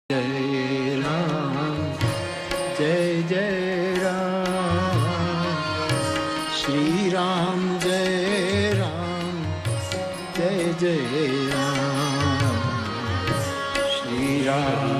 जय राम जय जय राम श्री राम जय राम जय जय राम श्री राम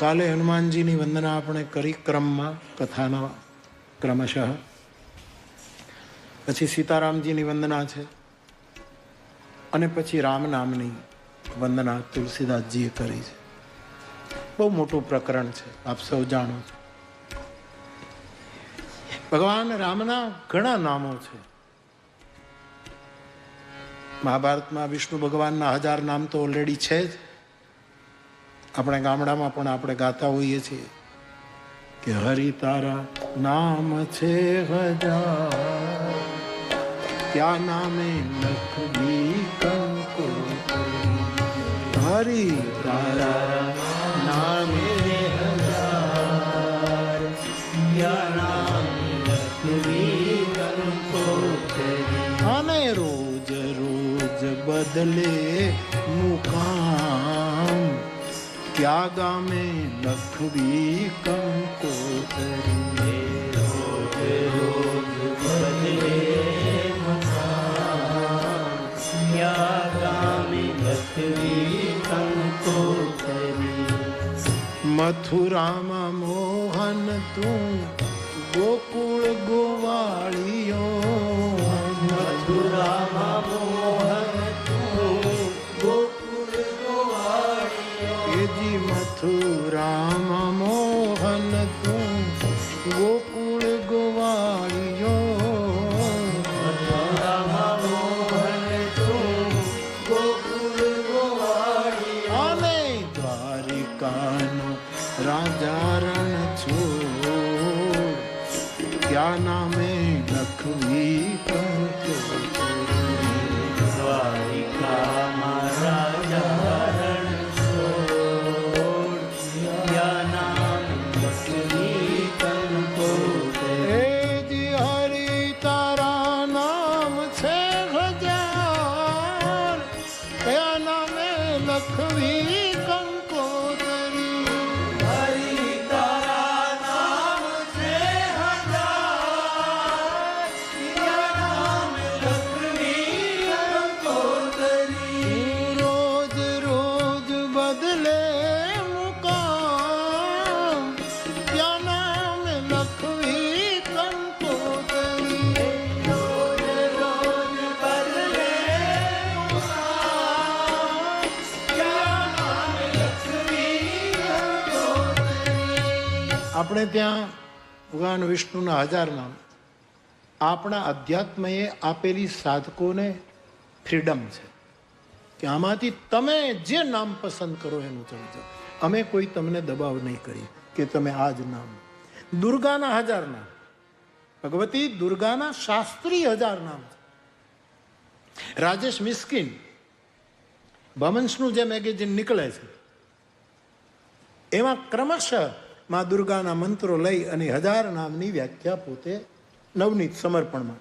કાલે હનુમાનજીની વંદના આપણે કરી ક્રમમાં કથાના ક્રમશઃ. પછી સીતારામજીની વંદના છે અને પછી રામ નામની વંદના તુલસીદાસજીએ કરી છે. બહુ મોટું પ્રકરણ છે, આપ સૌ જાણો છો. ભગવાન રામના ઘણા નામો છે. મહાભારતમાં વિષ્ણુ ભગવાનના 1000 નામ તો ઓલરેડી છે જ. આપણે ગામડામાં પણ આપણે ગાતા હોઈએ છીએ કે હરિ તારા નામ છે 1000, ત્યાં નામે લખવી કંકોત્રી. હરિ તારા નામે 1000, ત્યાં નામે લખવી કંકોત્રી. અને રોજ રોજ બદલે મુકામ, ત્યાં ગામે લખવી કંકોત્રી. રોજ રોજ બદલે મુકામ, ત્યાં ગામે લખવી કંકોત્રી. મથુરામાં મોહન તું ગોકુળ ગોવાળિયો. મથુરામાં મોહન મથુરામાં મોહન તું ગોકુળ ગોવાળિયો. મથુરામાં મોહન તું ગોકુળ ગોવાળિયો. અને દ્વારિકાનો રાજા રણ છોડ, ત્યાં નામે લખવી કંકોત્રી. દ્વારિકામાં રાજા લખવી કંકોત્રી. હરિ તારા નામ છે 1000, ત્યાં નામે લખવી કંકોત્રી. રોજ રોજ બદલે મુકામ, ત્યાં નામે લખવી કંકોત્રી. રોજ રોજ બદલે આપણે ત્યાં ભગવાન વિષ્ણુના 1000 નામ. આપણા અધ્યાત્મએ આપેલી સાધકોને ફ્રીડમ છે કે આમાંથી તમે જે નામ પસંદ કરો એનું ચડજો. અમે કોઈ તમને દબાવ નહીં કરી કે તમે આ જ નામ. દુર્ગાના 1000 નામ, ભગવતી દુર્ગાના શાસ્ત્રીય 1000 નામ. રાજેશ મિસ્કિન ભમંસનું જે મેગેઝિન નીકળે છે એમાં ક્રમશઃ માં દુર્ગાના મંત્રો લઈ અને 1000 નામની વ્યાખ્યા પોતે નવનીત સમર્પણમાં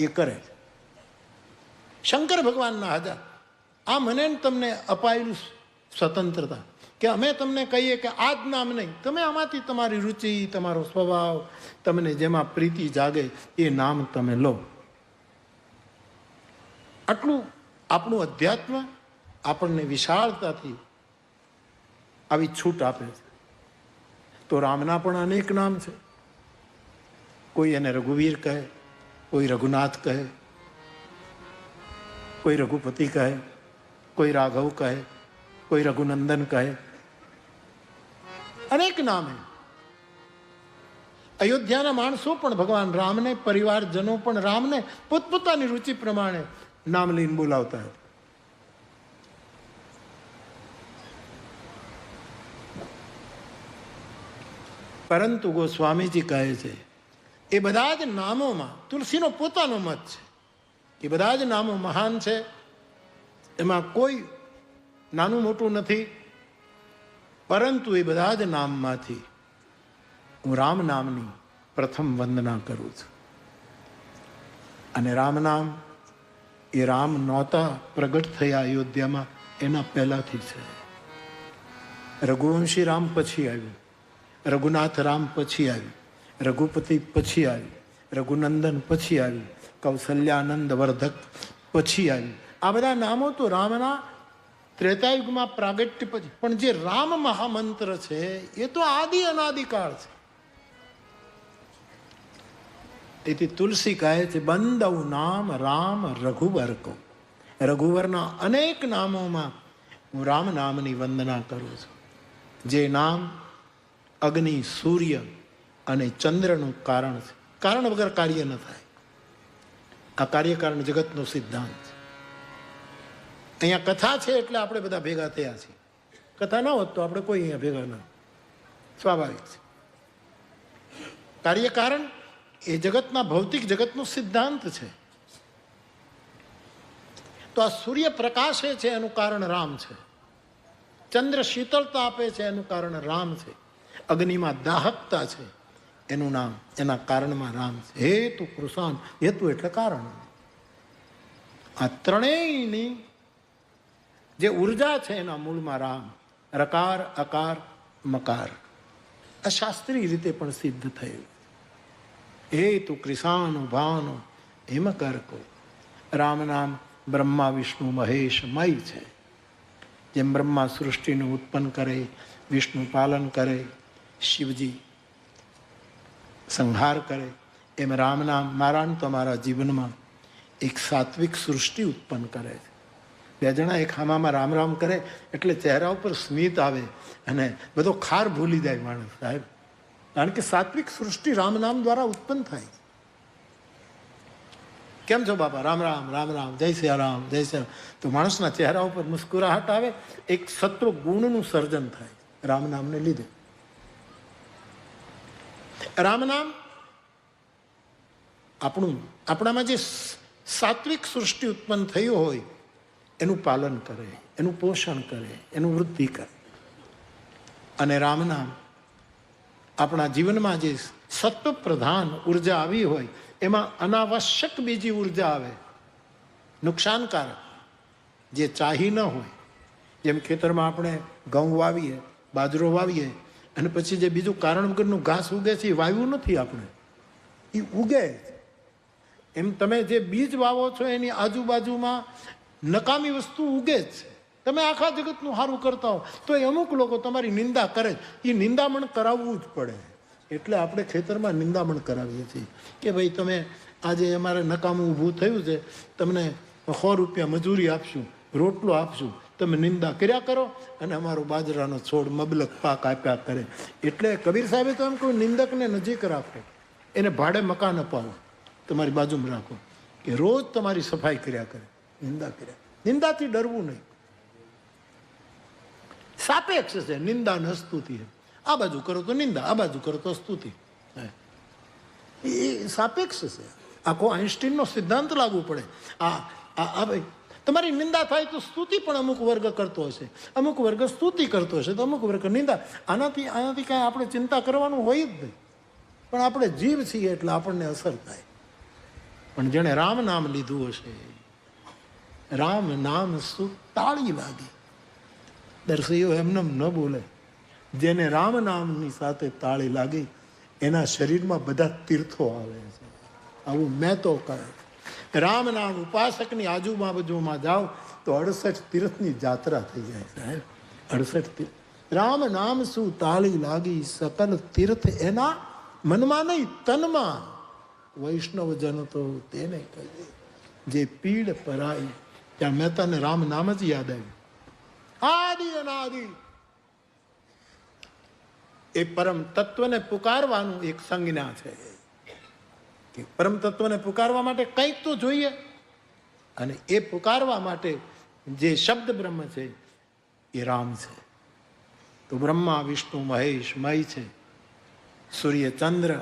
એ કરે છે. શંકર ભગવાનના 1000. આ મને તમને અપાયેલું સ્વતંત્રતા. કે અમે તમને કહીએ કે આ જ નામ નહીં, તમે આમાંથી તમારી રુચિ, તમારો સ્વભાવ, તમને જેમાં પ્રીતિ જાગે એ નામ તમે લો. આટલું આપણું અધ્યાત્મ આપણને વિશાળતાથી આવી છૂટ આપે છે. તો રામના પણ અનેક નામ છે. કોઈ એને રઘુવીર કહે, કોઈ રઘુનાથ કહે, કોઈ રઘુપતિ કહે, કોઈ રાઘવ કહે, કોઈ રઘુનંદન કહે, અનેક નામ હે. અયોધ્યાના માણસો પણ ભગવાન રામને, પરિવારજનો પણ રામને પોતપોતાની રુચિ પ્રમાણે નામ લઈને બોલાવતા હતા. પરંતુ ગોસ્વામીજી કહે છે એ બધા જ નામોમાં તુલસીનો પોતાનો મત છે, એ બધા જ નામો મહાન છે, એમાં કોઈ નાનું મોટું નથી. પરંતુ એ બધા જ નામમાંથી હું રામ નામની પ્રથમ વંદના કરું છું. અને રામ નામ એ રામ નહોતા પ્રગટ થયા અયોધ્યામાં, એના પહેલાથી છે. રઘુવંશી રામ પછી આવ્યું, રઘુનાથ રામ પછી આવ્યું, રઘુપતિ પછી આવ્યું, રઘુનંદન પછી આવ્યું, કૌશલ્યાનંદ વર્ધક પછી આવ્યું. આ બધા નામો તો રામના ત્રેતાયુગમાં પ્રાગટ્ય પછી, પણ જે રામ મહામંત્ર છે એ તો આદિ અનાદિકાળ છે. તેથી તુલસી કહે છે બંદવ નામ રામ રઘુવર કો. રઘુવરના અનેક નામોમાં હું રામ નામની વંદના કરું છું. જે નામ અગ્નિ, સૂર્ય અને ચંદ્રનું કારણ છે. કારણ વગર કાર્ય ન થાય. આ કાર્યકારણ જગતનો સિદ્ધાંત છે. અહીંયા કથા છે એટલે આપણે બધા ભેગા થયા છીએ. કથા ન હોત તો આપણે કોઈ અહીંયા ભેગા ન. સ્વાભાવિક છે. કાર્યકારણ એ જગતના ભૌતિક જગતનો સિદ્ધાંત છે. તો આ સૂર્ય પ્રકાશે છે એનું કારણ રામ છે. ચંદ્ર શીતળતા આપે છે એનું કારણ રામ છે. અગ્નિમાં દાહકતા છે એનું નામ, એના કારણમાં રામ છે. હેતુ કૃષાન, હેતુ એટલે કારણ. આ ત્રણેયની જે ઉર્જા છે એના મૂળમાં રામ. રકાર, અકાર, મકાર. આ શાસ્ત્રીય રીતે પણ સિદ્ધ થયું. હેતુ કૃષાનો ભાનો હિમકરકો. રામ નામ બ્રહ્મા વિષ્ણુ મહેશ મય છે. જેમ બ્રહ્મા સૃષ્ટિનું ઉત્પન્ન કરે, વિષ્ણુ પાલન કરે, શિવજી સંહાર કરે, એમ રામ નામ મારા તમારા જીવનમાં એક સાત્વિક સૃષ્ટિ ઉત્પન્ન કરે છે. બે જણા એક હામામાં રામ રામ કરે એટલે ચહેરા ઉપર સ્મિત આવે અને બધો ખાર ભૂલી જાય માણસ સાહેબ. કારણ કે સાત્વિક સૃષ્ટિ રામ નામ દ્વારા ઉત્પન્ન થાય. કેમ છો બાપા? રામ રામ, રામ રામ, જય શ્રી રામ, જય શ્રી રામ. તો માણસના ચહેરા ઉપર મુસ્કુરાહટ આવે, એક સત્વ ગુણનું સર્જન થાય રામ નામને લીધે. રામ નામ આપણામાં જે સાત્વિક સૃષ્ટિ ઉત્પન્ન થયું હોય એનું પાલન કરે, એનું પોષણ કરે, એનું વૃદ્ધિ કરે. અને રામ નામ આપણા જીવનમાં જે સત્વ પ્રધાન ઉર્જા આવી હોય એમાં અનાવશ્યક બીજી ઉર્જા આવે, નુકસાનકારક, જે ચાહી ન હોય. જેમ ખેતરમાં આપણે ઘઉં વાવીએ, બાજરો વાવીએ અને પછી જે બીજું કારણ વગરનું ઘાસ ઉગે છે એ વાવ્યું નથી આપણે, એ ઉગે. એમ તમે જે બીજ વાવો છો એની આજુબાજુમાં નકામી વસ્તુ ઉગે જ છે. તમે આખા જગતનું સારું કરતા હો તો એ અમુક લોકો તમારી નિંદા કરે, એ નિંદામણ કરાવવું જ પડે. એટલે આપણે ખેતરમાં નિંદામણ કરાવીએ છીએ કે ભાઈ તમે આજે અમારે નકામું ઊભું થયું છે, તમને 100 રૂપિયા મજૂરી આપશું, રોટલો આપશું, તમે નિંદા કર્યા કરો અને અમારો બાજરાનો છોડ મબલક પાક આપ્યા કરે. એટલે કબીર સાહેબે તો એમ કહ્યું નિંદકને નજીક રાખો, એને ભાડે મકાન અપાવો, તમારી બાજુમાં રાખો કે રોજ તમારી સફાઈ કર્યા કરે, નિંદા કર્યા. નિંદાથી ડરવું નહીં. સાપેક્ષ છે નિંદા ને સ્તુતિ. આ બાજુ કરો તો નિંદા, આ બાજુ કરો તો સ્તુતિ. એ સાપેક્ષ છે. આખો આઈન્સ્ટીનનો સિદ્ધાંત લાગુ પડે. ભાઈ તમારી નિંદા થાય તો સ્તુતિ પણ અમુક વર્ગ કરતો હશે, અમુક વર્ગ સ્તુતિ કરતો હશે, તો અમુક વર્ગ નિંદા. આનાથી કાંઈ આપણે ચિંતા કરવાનું હોય જ નહીં. પણ આપણે જીવ છીએ એટલે આપણને અસર થાય. પણ જેણે રામ નામ લીધું હશે, રામ નામ શું તાળી લાગી. દર્શીઓ એમને ન બોલે. જેને રામ નામની સાથે તાળી લાગી એના શરીરમાં બધા તીર્થો આવે છે. આવું મેં તો કહે. રામ નામ ઉપાસકની આજુબાજુમાં જાઓ તો 68 તીર્થની જાત્રા થઈ જાય સાહેબ. 68 તીર્થ. રામ નામ શું તાળી લાગી સકલ તીર્થ એના મનમાં નહીં તનમાં. વૈષ્ણવ જન તો તેને કહીએ જે પીડ પરાઈ. ત્યાં મહેતાને રામ નામ જ યાદ આવ્યું. આદિ અનાદિ એ પરમ તત્વને પુકારવાનું એક સંજ્ઞા છે કે પરમ તત્વને પુકારવા માટે કંઈક તો જોઈએ. અને એ પુકારવા માટે જે શબ્દ બ્રહ્મ છે એ રામ છે. તો બ્રહ્મા વિષ્ણુ મહેશ મય છે. સૂર્ય ચંદ્ર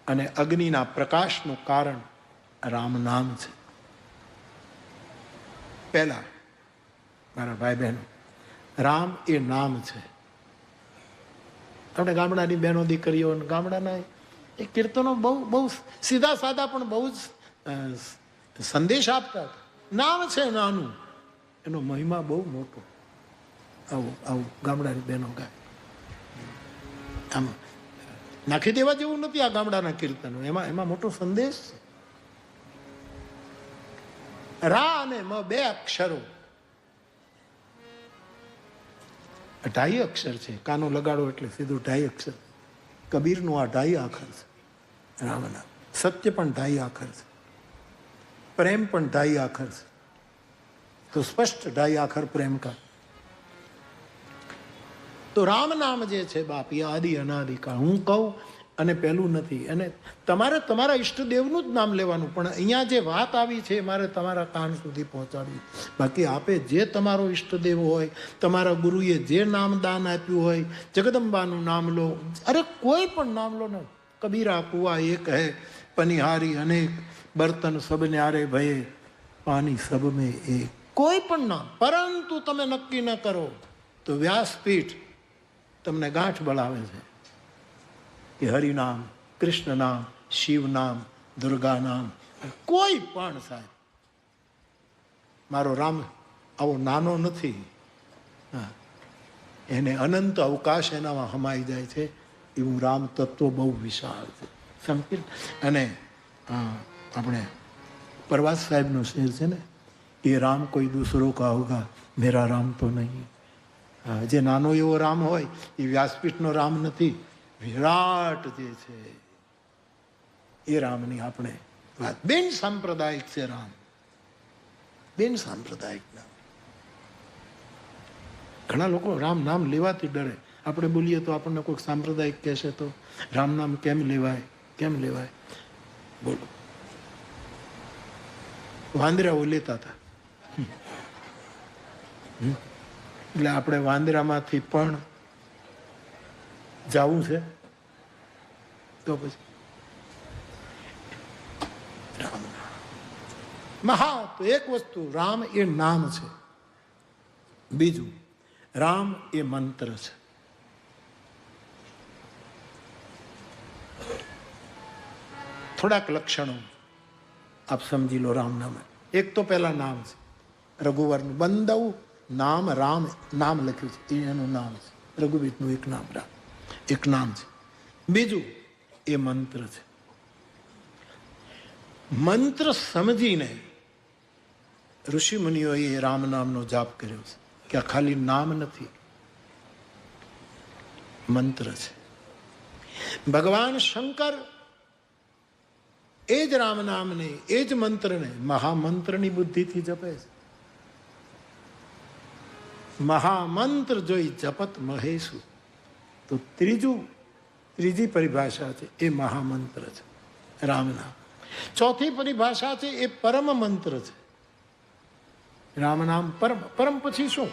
અને અગ્નિના પ્રકાશનું કારણ રામ નામ છે. પહેલા મારા ભાઈ બહેનો, રામ એ નામ છે. આપણે ગામડાની બહેનો દીકરીઓ ગામડાના એ કીર્તનો બહુ બહુ સીધા સાદા પણ બહુ જ સંદેશ આપતા હતા. નામ છે નાનું, એનો મહિમા બહુ મોટો. આવું આવું ગામડાની બહેનો ગાય. આમ નાખી દેવા જેવું નથી આ ગામડાના કીર્તનો. એમાં મોટો સંદેશ છે. રા અને મ બે અક્ષરો, 2.5 અક્ષર છે. કાનો લગાડો એટલે સીધું 2.5 અક્ષર. કબીરનું આ 2.5 આખર છે. રામના સત્ય પણ 2.5 આખર છે. પ્રેમ પણ 2.5 આખર છે. તો સ્પષ્ટ 2.5 આખર પ્રેમ કા. તો રામ નામ જે છે બાપ એ આદિ અનાદિકાળ. હું કહું અને પેલું નથી. અને તમારે તમારા ઈષ્ટદેવનું જ નામ લેવાનું. પણ અહીંયા જે વાત આવી છે મારે તમારા કાન સુધી પહોંચાડવી. બાકી આપે જે તમારો ઈષ્ટદેવ હોય, તમારા ગુરુએ જે નામ દાન આપ્યું હોય, જગદંબાનું નામ લો, અરે કોઈ પણ નામ લો ને. કબીરા કુવા એક હૈ પનિહારી અનેક, બર્તન સબ ન્યારે ભયે પાણી સબ મેં એક. કોઈ પણ નામ, પરંતુ તમે નક્કી ન કરો તો વ્યાસપીઠ તમને ગાંઠ બળાવે છે કે હરિનામ, કૃષ્ણ નામ, શિવ નામ, દુર્ગા નામ, કોઈ પણ સાહેબ મારો રામ આવો નાનો નથી. હા, એને અનંત અવકાશ એનામાં હમાઈ જાય છે. એવું રામ તત્વ બહુ વિશાળ છે, સંકીર્ણ. અને આપણે પ્રવાસ સાહેબનો શેર છે ને, એ રામ કોઈ દૂસરો કા હોગા મેરા રામ તો નહીં. જે નાનો એવો રામ હોય એ વ્યાસપીઠનો રામ નથી, વિરાટ જે છે એ રામની આપણે વાત. બેન સાંપ્રદાયિક છે રામ, બેન સાંપ્રદાયિક નામ. ઘણા લોકો રામ નામ લેવાથી ડરે. આપણે બોલીએ તો આપણને કોઈક સાંપ્રદાયિક કહેશે તો રામ નામ કેમ લેવાય, કેમ લેવાય? બોલો. વાંદરાઓ લેતા હતા એટલે આપણે વાંદરામાંથી પણ જવું છે તો પછી રામ મહા. તો એક વસ્તુ રામ એ નામ છે. બીજું રામ એ મંત્ર છે. થોડાક લક્ષણો આપ સમજી લો રામ નામ. એક તો પહેલા નામ છે રઘુવરનું. બંદવ નામ રામ નામ લખ્યું છે એનું નામ છે. રઘુવીરનું એક નામ રામ, એક નામ છે. બીજું એ મંત્ર છે. મંત્ર સમજીને ઋષિ મુનિઓએ રામ નામનો જાપ કર્યો છે કે આ ખાલી નામ નથી, મંત્ર છે. ભગવાન શંકર એ જ રામ નામને, એ જ મંત્રને મહામંત્રની બુદ્ધિથી જપે છે. મહામંત્ર જોઈ જપત મહેશુ. તો ત્રીજી પરિભાષા છે એ મહામંત્ર છે રામનામ. ચોથી પરિભાષા છે એ પરમ મંત્ર છે. રામ નામ પરમ. પરમ પછી શું?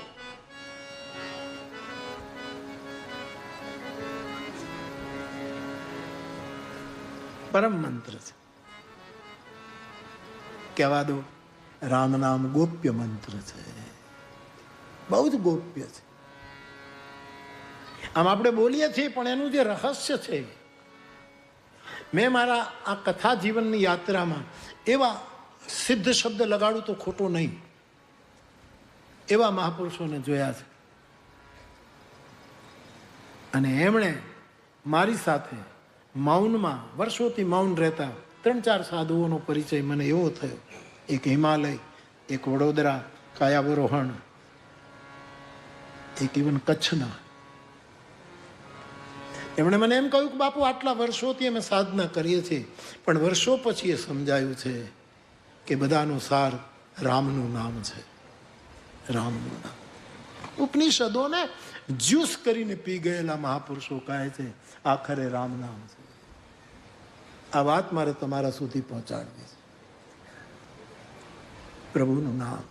પરમ મંત્ર છે. કહેવા દો રામ નામ ગોપ્ય મંત્ર છે, બહુ જ ગોપ્ય છે. આમ આપણે બોલીએ છીએ પણ એનું જે રહસ્ય છે, મેં મારા આ કથા જીવનની યાત્રામાં એવા સિદ્ધ શબ્દ લગાડું તો ખોટો નહીં, એવા મહાપુરુષોને જોયા છે અને એમણે મારી સાથે મૌનમાં વર્ષોથી મૌન રહેતા 3-4 સાધુઓનો પરિચય મને એવો થયો. એક હિમાલય, એક વડોદરા કાયાવરોહણ, એક ઇવન કચ્છના. એમણે મને એમ કહ્યું કે બાપુ આટલા વર્ષોથી અમે સાધના કરીએ છીએ, પણ વર્ષો પછી એ સમજાયું છે કે બધાનો સાર રામનું નામ છે. રામનું નામ. ઉપનિષદોને જ્યુસ કરીને પી ગયેલા મહાપુરુષો કહે છે આખરે રામ નામ છે. આ વાત મારે તમારા સુધી પહોંચાડવી છે. પ્રભુનું નામ.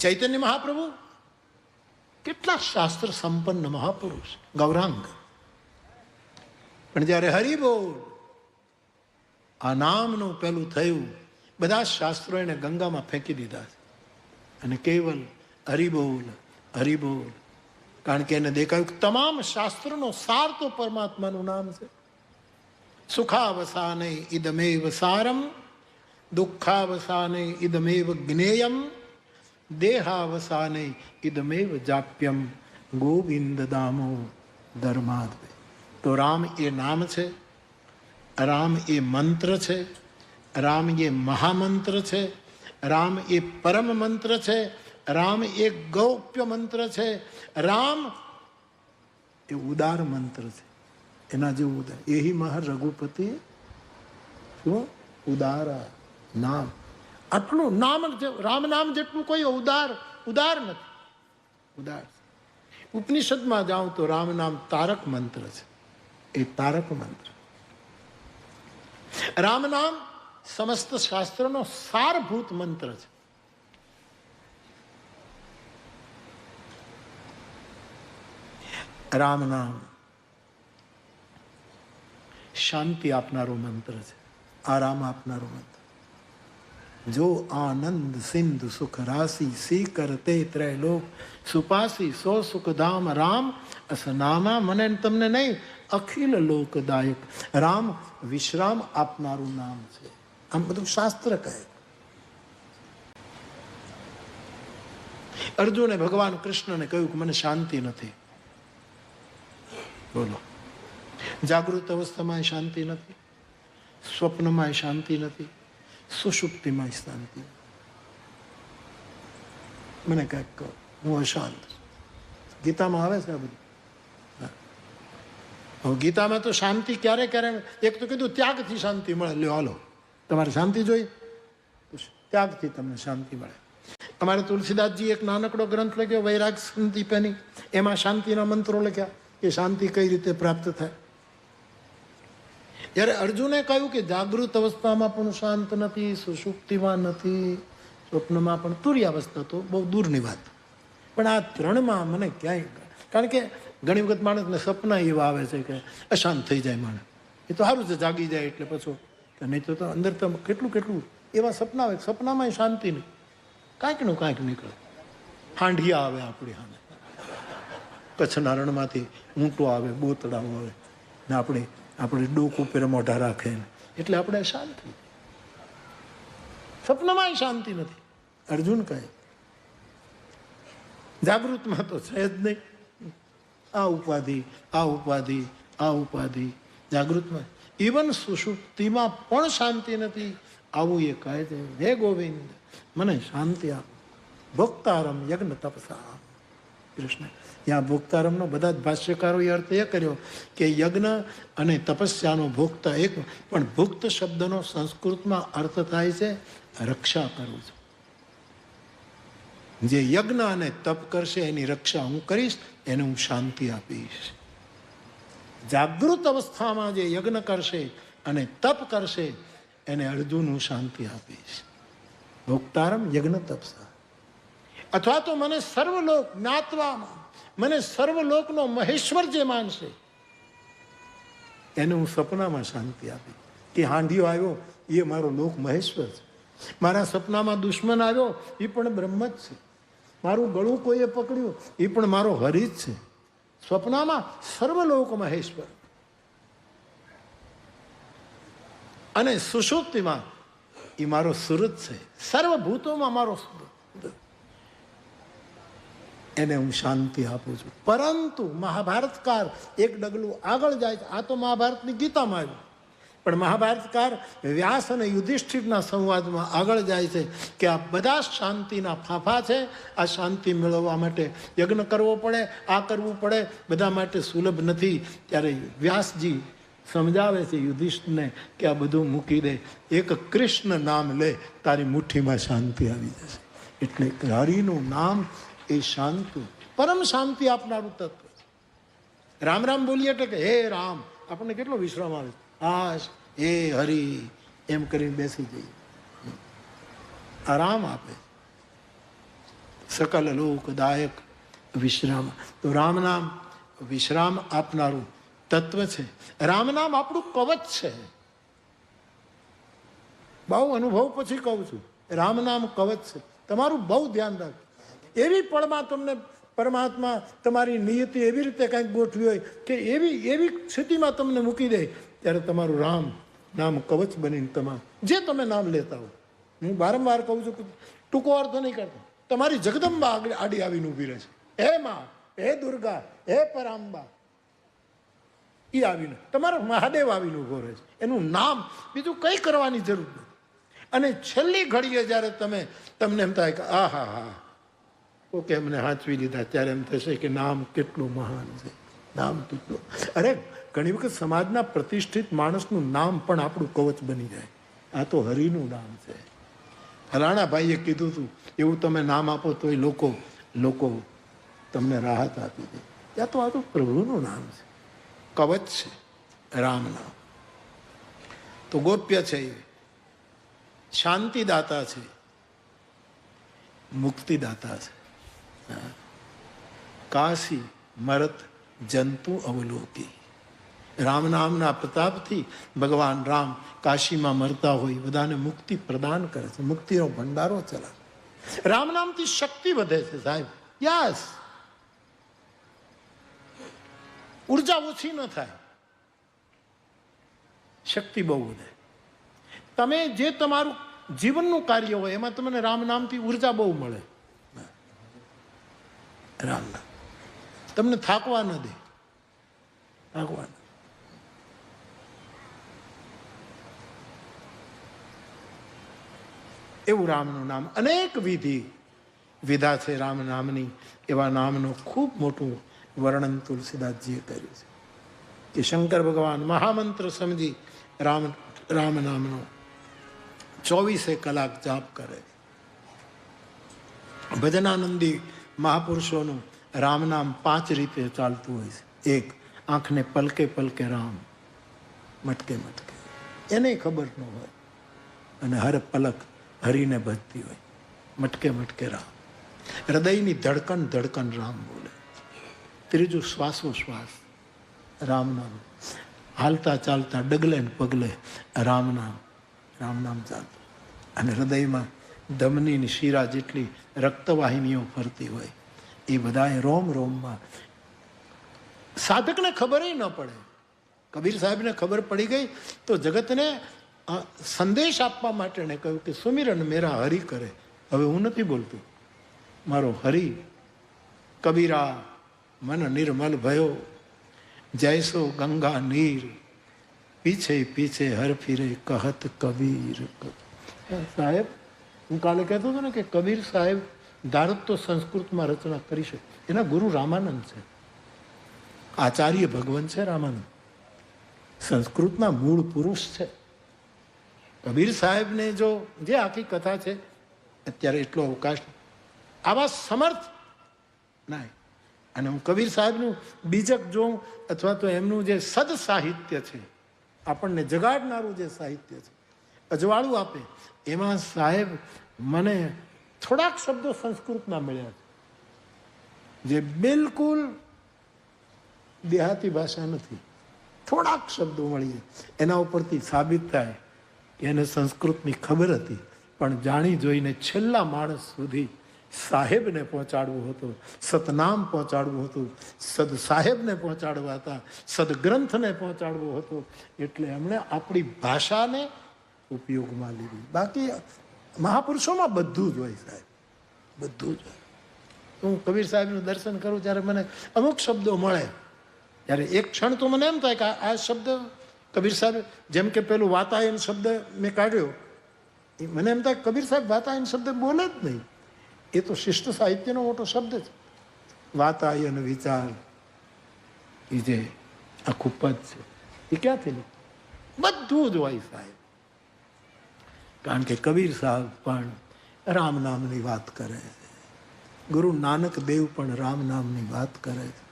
ચૈતન્ય મહાપ્રભુ કેટલા શાસ્ત્ર સંપન્ન મહાપુરુષ, ગૌરાંગ. પણ જ્યારે હરિબોલ આ નામનું પેલું થયું, બધા શાસ્ત્રો એને ગંગામાં ફેંકી દીધા છે અને કેવલ હરિબોલ હરિબોલ. કારણ કે એને દેખાયું કે તમામ શાસ્ત્રોનો સાર તો પરમાત્માનું નામ છે. સુખાવસાને ઇદમેવ સારમ, દુઃખાવસાને ઇદમેવ જ્ઞેયમ, દેહાવસાને ઇદમેવ જાપ્યમ, ગોવિંદ દામો ધર્માદ. તો રામ એ નામ છે, રામ એ મંત્ર છે, રામ એ મહામંત્ર છે, રામ એ પરમ મંત્ર છે, રામ એ ગૌપ્ય મંત્ર છે, રામ એ ઉદાર મંત્ર છે. એના જેવું ઉદાર એહી મહા રઘુપતિ શું ઉદારા નામ. આટલું નામ, રામ નામ જેટલું કોઈ ઉદાર નથી. ઉદાર. ઉપનિષદમાં જાઉં તો રામ નામ તારક મંત્ર છે. એ તારક મંત્ર. રામ નામ સમસ્ત શાસ્ત્રનો સારભૂત મંત્ર છે. રામ નામ શાંતિ આપનારો મંત્ર છે, આરામ આપનારો મંત્ર. જો આનંદ સિંધુ સુખ રાશિ, સી કરતે ત્રૈલોક સુપાસી, સો સુખધામ રામ અસનામા. મને તમને નહીં, અખિલ લોકદાયક. રામ વિશ્રામ આપનારું નામ છે. આમ બધું શાસ્ત્ર કહે. અર્જુને ભગવાન કૃષ્ણને કહ્યું કે મને શાંતિ નથી. બોલો, જાગૃત અવસ્થામાં શાંતિ નથી, સ્વપ્નમાં શાંતિ નથી, સુષુપ્તિમાં શાંતિ. મને કંઈક કહો, હું અશાંત. ગીતામાં આવે છે આ બધું. ગીતામાં તો શાંતિ ક્યારે ક્યારે, એક તો કીધું ત્યાગથી શાંતિ મળે. લ્યો હાલો, તમારે શાંતિ જોઈએ, ત્યાગથી તમને શાંતિ મળે. અમારે તુલસીદાસજી એક નાનકડો ગ્રંથ લખ્યો વૈરાગ સંદીપની, એમાં શાંતિના મંત્રો લખ્યા કે શાંતિ કઈ રીતે પ્રાપ્ત થાય. જ્યારે અર્જુને કહ્યું કે જાગૃત અવસ્થામાં પણ શાંત નથી, સુષુપ્તિમાં નથી, સ્વપ્નમાં પણ, તુર્યાવસ્થા તો બહુ દૂરની વાત, પણ આ ત્રણમાં મને ક્યાંય. કારણ કે ઘણી વખત માણસને સપના એવા આવે છે કે અશાંત થઈ જાય માણસ. એ તો સારું છે જાગી જાય એટલે પછી, નહીં તો અંદર તો કેટલું એવા સપના આવે, સપનામાં શાંતિ નહીં, કાંઈકનું કાંઈક નીકળે. હાંઢિયા આવે આપણી સામે, કચ્છના રણમાંથી ઊંટો આવે, બોતડાઓ આવે ને આપણે ડોક ઉપર મોઢા રાખે, એટલે આપણે શાંતિ. સપનામાં શાંતિ નથી. અર્જુન કહે જાગૃતમાં તો છે જ નહીં. આ ઉપાધિ, આ ઉપાધિ, આ ઉપાધિ. જાગૃતમાં ઇવન સુષુપ્તિમાં પણ શાંતિ નથી. આવું એ કહે છે, હે ગોવિંદ મને શાંતિ આપ. ભોક્તારમ યજ્ઞ તપસા. કૃષ્ણ ત્યાં ભોક્તારમનો બધા જ ભાષ્યકારોએ અર્થ એ કર્યો કે યજ્ઞ અને તપસ્યાનો ભોક્તા એક, પણ ભુક્ત શબ્દનો સંસ્કૃતમાં અર્થ થાય છે રક્ષા કરું છું. જે યજ્ઞ અને તપ કરશે એની રક્ષા હું કરીશ, એને હું શાંતિ આપીશ. જાગૃત અવસ્થામાં જે યજ્ઞ કરશે અને તપ કરશે એને અર્જુન હું શાંતિ આપીશ. ભોક્તારમ યજ્ઞ તપસા. અથવા તો મને સર્વલોક જ્ઞાતવામાં, મને સર્વલોકનો મહેશ્વર જે માનશે એને હું સપનામાં શાંતિ આપી. કે હાંડિયો આવ્યો એ મારો લોક મહેશ્વર છે. મારા સપનામાં દુશ્મન આવ્યો એ પણ બ્રહ્મ જ છે. મારું ગળું કોઈએ પકડ્યું એ પણ મારો હરિ જ છે. સ્વપ્નમાં સર્વલોક મહેશ્વર. અને સુષુપ્તિમાં એ મારો સુરત છે. સર્વભૂતોમાં મારો સુરત. એને હું શાંતિ આપું છું. પરંતુ મહાભારતકાર એક ડગલું આગળ જાય છે. આ તો મહાભારતની ગીતામાં આવ્યું, પણ મહાભારતકાર વ્યાસ અને યુધિષ્ઠિરના સંવાદમાં આગળ જાય છે કે આ બધા શાંતિના ફાંફા છે. આ શાંતિ મેળવવા માટે યજ્ઞ કરવો પડે, આ કરવું પડે, બધા માટે સુલભ નથી. ત્યારે વ્યાસજી સમજાવે છે યુધિષ્ઠિરને કે આ બધું મૂકી દે, એક કૃષ્ણ નામ લે, તારી મુઠ્ઠીમાં શાંતિ આવી જશે. એટલે હરિનું નામ એ શાંતિ, પરમ શાંતિ આપનારું તત્વ છે. રામ રામ બોલીએ એટલે કે હે રામ, આપણને કેટલો વિશ્રામ આવે છે. હાશ, હે હરિ એમ કરીને બેસી જઈએ, આરામ આપે. સકલ લોકદાયક વિશ્રામ. તો રામ નામ વિશ્રામ આપનારું તત્વ છે. રામ નામ આપણું કવચ છે. બહુ અનુભવ પછી કહું છું, રામ નામ કવચ છે. તમારું બહુ ધ્યાન રાખો. એવી પળમાં તમને પરમાત્મા તમારી નિયતિ એવી રીતે કંઈક ગોઠવી હોય કે એવી સ્થિતિમાં તમને મૂકી દે, ત્યારે તમારું રામ નામ કવચ બનીને જે તમે નામ લેતા હો. હું વારંવાર કહું છું કે ટૂંકો અર્થ નહીં કરતો. તમારી જગદંબા આડી આવીને ઊભી રહે છે. હે માં, હે દુર્ગા, હે પરાંબા, એ આવીને તમારો મહાદેવ આવીને ઊભો રહે છે. એનું નામ, બીજું કંઈ કરવાની જરૂર નથી. અને છેલ્લી ઘડીએ જ્યારે તમને એમ થાય કે આ હા હા ઓકે અમને હાંચવી લીધા, ત્યારે એમ થશે કે નામ કેટલું મહાન છે, નામ કેટલું. અરે ઘણી વખત સમાજના પ્રતિષ્ઠિત માણસનું નામ પણ આપણું કવચ બની જાય. આ તો હરિનું નામ છે. ફલાણા ભાઈએ કીધું હતું એવું તમે નામ આપો તો એ લોકો તમને રાહત આપી દે. ત્યાં તો આ તો પ્રભુનું નામ છે, કવચ છે રામ નામ. તો ગોપ્ય છે, શાંતિદાતા છે, મુક્તિદાતા છે. કાશી મરત જંતુ અવલોકી. રામ નામના પ્રતાપથી ભગવાન રામ કાશીમાં મરતા હોય બધાને મુક્તિ પ્રદાન કરે છે, મુક્તિનો ભંડારો ચલાવે. રામ નામથી શક્તિ વધે છે સાહેબ. યસ, ઉર્જા ઓછી ન થાય, શક્તિ બહુ વધે. તમે જે તમારું જીવનનું કાર્ય હોય એમાં તમને રામ નામથી ઉર્જા બહુ મળે. રામ નામ તમને થાકવા ન દે, થાકવા ન. એવું રામનું નામ અનેક વિધા છે રામ નામની. એવા નામનું ખૂબ મોટું વર્ણન તુલસીદાસજીએ કર્યું છે કે શંકર ભગવાન મહામંત્ર સમજી રામ નામનો 24 કલાક જાપ કરે. ભજનાનંદી મહાપુરુષોનું રામ નામ 5 રીતે ચાલતું હોય છે. એક, આંખને પલકે પલકે રામ, મટકે મટકે, એને ખબર ન હોય અને હર પલક હરીને ભજતી હોય, મટકે મટકે રામ. હૃદયની ધડકન ધડકન રામ બોલે. ત્રીજું, શ્વાસોશ્વાસ રામ નામ, હાલતા ચાલતા ડગલે ને પગલે રામ નામ ચાલતું. અને હૃદયમાં ધમની શીરા જેટલી રક્તવાહિનીઓ ફરતી હોય એ બધાએ રોમ રોમમાં. સાધકને ખબર ન પડે. કબીર સાહેબને ખબર પડી ગઈ તો જગતને સંદેશ આપવા માટે એને કહ્યું કે સુમિરન મેરા હરિ કરે. હવે હું નથી બોલતું, મારો હરિ. કબીરા મન નિર્મલ ભયો, જૈસો ગંગા નીર, પીછે પીછે હર ફિરે કહત કબીર. સાહેબ, હું કાલે કહેતો હતો ને કે કબીર સાહેબ ધારત તો સંસ્કૃતમાં રચના કરી શકે. એના ગુરુ રામાનંદ છે, આચાર્ય ભગવાન છે રામાનંદ, સંસ્કૃતના મૂળ પુરુષ છે. કબીર સાહેબને જે આખી કથા છે, અત્યારે એટલો અવકાશ આવા સમર્થ ના. અને હું કબીર સાહેબનું બીજક જોઉં અથવા તો એમનું જે સદ સાહિત્ય છે, આપણને જગાડનારું જે સાહિત્ય છે, અજવાળું આપે, એમાં સાહેબ મને થોડાક શબ્દો સંસ્કૃતના મળ્યા છે જે બિલકુલ દેહાતી ભાષા નથી. થોડાક શબ્દો મળીએ એના ઉપરથી સાબિત થાય કે એને સંસ્કૃતની ખબર હતી, પણ જાણી જોઈને છેલ્લા માણસ સુધી સાહેબને પહોંચાડવું હતું, સતનામ પહોંચાડવું હતું, સદ સાહેબને પહોંચાડવા હતા, સદગ્રંથને પહોંચાડવું હતું. એટલે એમણે આપણી ભાષાને ઉપયોગમાં લીધી. બાકી મહાપુરુષોમાં બધું જ હોય સાહેબ, બધું જ હોય. હું કબીર સાહેબનું દર્શન કરું ત્યારે મને અમુક શબ્દો મળે, ત્યારે એક ક્ષણ તો મને એમ થાય કે આ શબ્દ કબીર સાહેબ, જેમ કે પેલું વાતાયન શબ્દ મેં કાઢ્યો, મને એમ થાય કબીર સાહેબ વાતાયન શબ્દ બોલે જ નહીં, એ તો શિષ્ટ સાહિત્યનો મોટો શબ્દ છે. વાતાયન વિચાર એ જે આખું પદ છે એ ક્યાંથી લીધું? બધું જ હોય સાહેબ. કારણ કે કબીર સાહેબ પણ રામ નામની વાત કરે છે, ગુરુ નાનક દેવ પણ રામ નામની વાત કરે છે,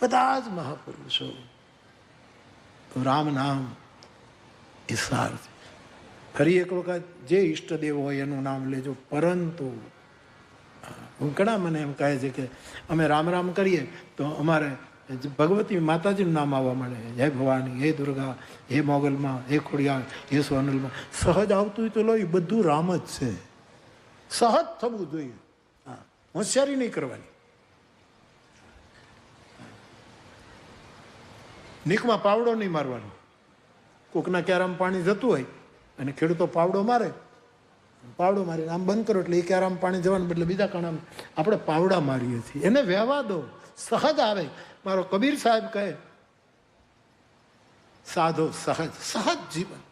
બધા જ મહાપુરુષો રામ નામ એ સાર છે. ફરી એક વખત જે ઈષ્ટદેવ હોય એનું નામ લેજો, પરંતુ ઘણા મને એમ કહે છે કે અમે રામ રામ કરીએ તો અમારે ભગવતી માતાજીનું નામ આવવા મળે, હે ભવાની, હે દુર્ગા, હે મોગલમાં, હે ખોડિયાર, હે સોનલમાં. સહજ આવતું હોય તો લો, એ બધું રામ જ છે. સહજ થવું જોઈએ, હા, હોશિયારી નહીં કરવાની. નીકમાં પાવડો નહીં મારવાનો. કોકના ક્યારામાં પાણી જતું હોય અને ખેડૂતો પાવડો મારે, પાવડો મારીને આમ બંધ કરો એટલે એ ક્યારામાં પાણી જવાનું બદલે બીજા કાણામાં આપણે પાવડા મારીએ છીએ. એને વહેવા દો, સહજ આવે. મારો કબીર સાહેબ કહે સાધો સહજ, સહજ જીવન.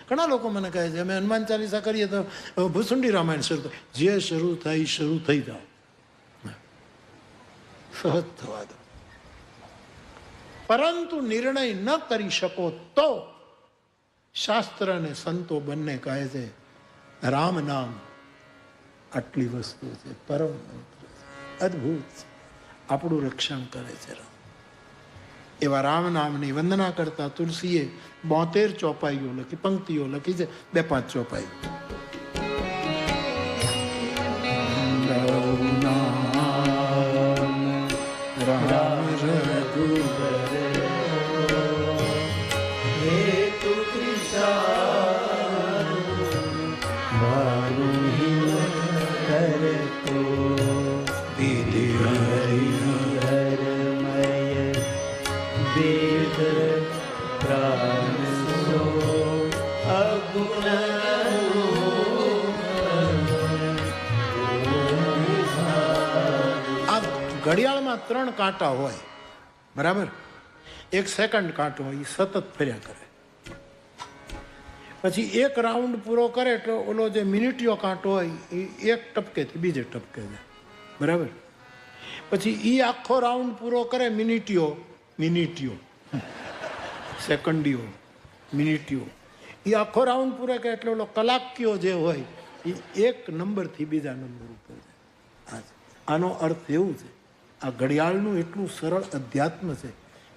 ઘણા લોકો મને કહે છે અમે હનુમાન ચાલીસા કરીએ તો ભૂસુંડી રામાયણ શરૂ થાય. જે શરૂ થાય શરૂ થઈ જાઓ, સહજ થવા દો. પરંતુ નિર્ણય ન કરી શકો તો શાસ્ત્ર અને સંતો બંને કહે છે રામ નામ આટલી વસ્તુ છે, પરમ મંત્ર છે, અદ્ભુત છે, આપણું રક્ષણ કરે છે. રામ એવા રામ નામની વંદના કરતા તુલસીએ 72 ચોપાઈઓ લખી, પંક્તિઓ લખી છે, 2-5 ચોપાઈ. ઘડિયાળમાં 3 કાંટા હોય, બરાબર? 1 સેકન્ડ કાંટો હોય, એ સતત ફર્યા કરે. પછી 1 રાઉન્ડ પૂરો કરે એટલે ઓલો જે મિનિટીયો કાંટો હોય એ 1 ટપકેથી બીજે ટપકે જાય, બરાબર? પછી એ આખો રાઉન્ડ પૂરો કરે, મિનિટીયો સેકન્ડીઓ, મિનિટીયો, એ આખો રાઉન્ડ પૂરો કરે એટલે ઓલો કલાકીઓ જે હોય એ 1 નંબરથી બીજા નંબર ઉપર જાય. આનો અર્થ એવું છે, આ ઘડિયાળનું એટલું સરળ અધ્યાત્મ છે,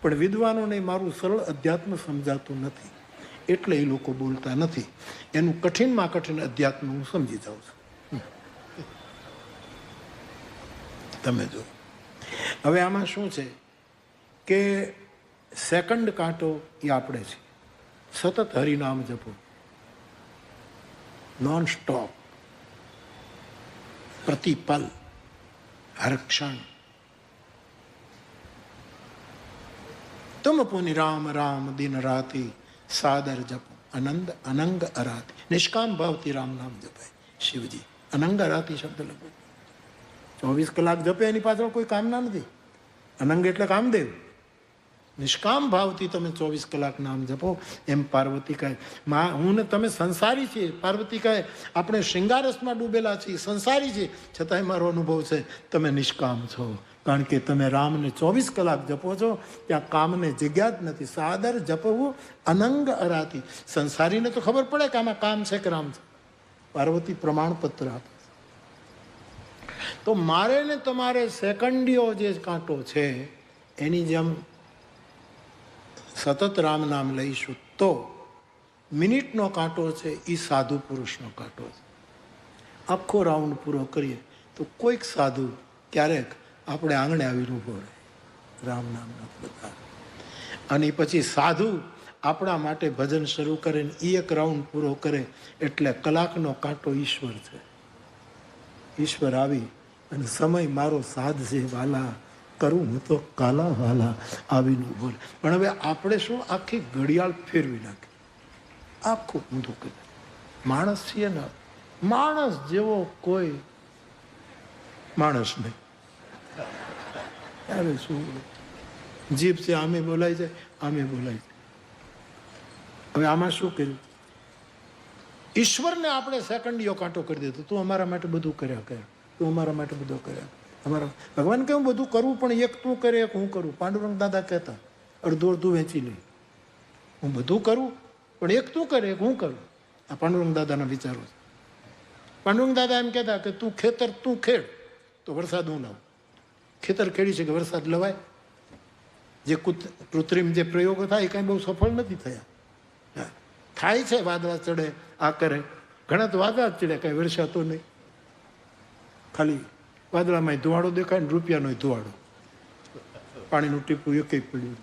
પણ વિદ્વાનોને મારું સરળ અધ્યાત્મ સમજાતું નથી, એટલે એ લોકો બોલતા નથી. એનું કઠિનમાં કઠિન અધ્યાત્મ હું સમજી જાઉં છું. તમે જો હવે આમાં શું છે કે સેકન્ડ કાંટો એ આપણે છે, સતત હરિનામ જપો, નોન સ્ટોપ, પ્રતિપલ, હર ક્ષણ. તુમ પુનિ રામ રામ દિન રાતી, સાદર જપો અનંદ અનંગ અરાતી. નિષ્કામ ભાવથી રામ નામ જપાય. શિવજી અનંગ અરાતી શબ્દ લખો, 24 કલાક જપે, એની પાછળ કોઈ કામના નથી. અનંગ એટલે કામદેવ. નિષ્કામ ભાવથી તમે 24 કલાક નામ જપો. એમ પાર્વતી કહે, હું ને તમે સંસારી છીએ. પાર્વતી કહે આપણે શૃંગારસમાં ડૂબેલા છીએ, સંસારી છીએ, છતાંય મારો અનુભવ છે તમે નિષ્કામ છો, કારણ કે તમે રામને 24 કલાક જપો છો. ત્યાં કામને જગ્યા જ નથી. સાદર જપવું અનંગ અરાતી. સંસારીને તો ખબર પડે કે આમાં કામ છે કે રામ છે. પાર્વતી પ્રમાણપત્ર આપે. તો મારે ને તમારે સેકન્ડીઓ જે કાંટો છે એની જેમ સતત રામ નામ લઈશું તો મિનિટનો કાંટો છે એ સાધુ પુરુષનો કાંટો છે. આખો રાઉન્ડ પૂરો કરીએ તો કોઈક સાધુ ક્યારેક આપણે આંગણે આવીને ઊભો રહે રામ નામના બધા. અને પછી સાધુ આપણા માટે ભજન શરૂ કરે ને એ 1 રાઉન્ડ પૂરો કરે એટલે કલાકનો કાંટો ઈશ્વર છે. ઈશ્વર આવી અને સમય મારો સાધ છે વાલા, કરું હું તો કાલા વાલા, આવીને બોલે. પણ હવે આપણે શું આખી ઘડિયાળ ફેરવી નાખી, આખું ઊંધું કરી. માણસ છીએ ને, માણસ જેવો કોઈ માણસ નહીં. અરે શું જીભ છે, આમે બોલાય છે, આમે બોલાય છે. હવે આમાં શું કર્યું? ઈશ્વરને આપણે સેકન્ડીઓ કાંટો કરી દીધો. તું અમારા માટે બધું કર્યા કરે, તું અમારા માટે બધું કર્યા. અમારા ભગવાન કેવું બધું કરવું, પણ એક તું કરે, એક હું કરું. પાંડુરંગ દાદા કહેતા, અડધું અડધું વેચી લઈ. હું બધું કરું, પણ એક તું કરે, એક હું કરું. આ પાંડુરંગ દાદાના વિચારો છે. પાંડુરંગ દાદા એમ કહેતા કે તું ખેતર તું ખેડ તો વરસાદ હું લાવું. ખેતર ખેડી છે કે વરસાદ લવાય? જે કૃત્રિમ જે પ્રયોગો થાય એ કાંઈ બહુ સફળ નથી થયા. થાય છે, વાદળા ચડે, આ કરે. ઘણા તો વાદળા ચડે, કાંઈ વરસાતો નહીં. ખાલી વાદળામાં ધુવાડો દેખાય ને રૂપિયાનો ધુવાડો, પાણીનું ટીપું એક પડ્યું.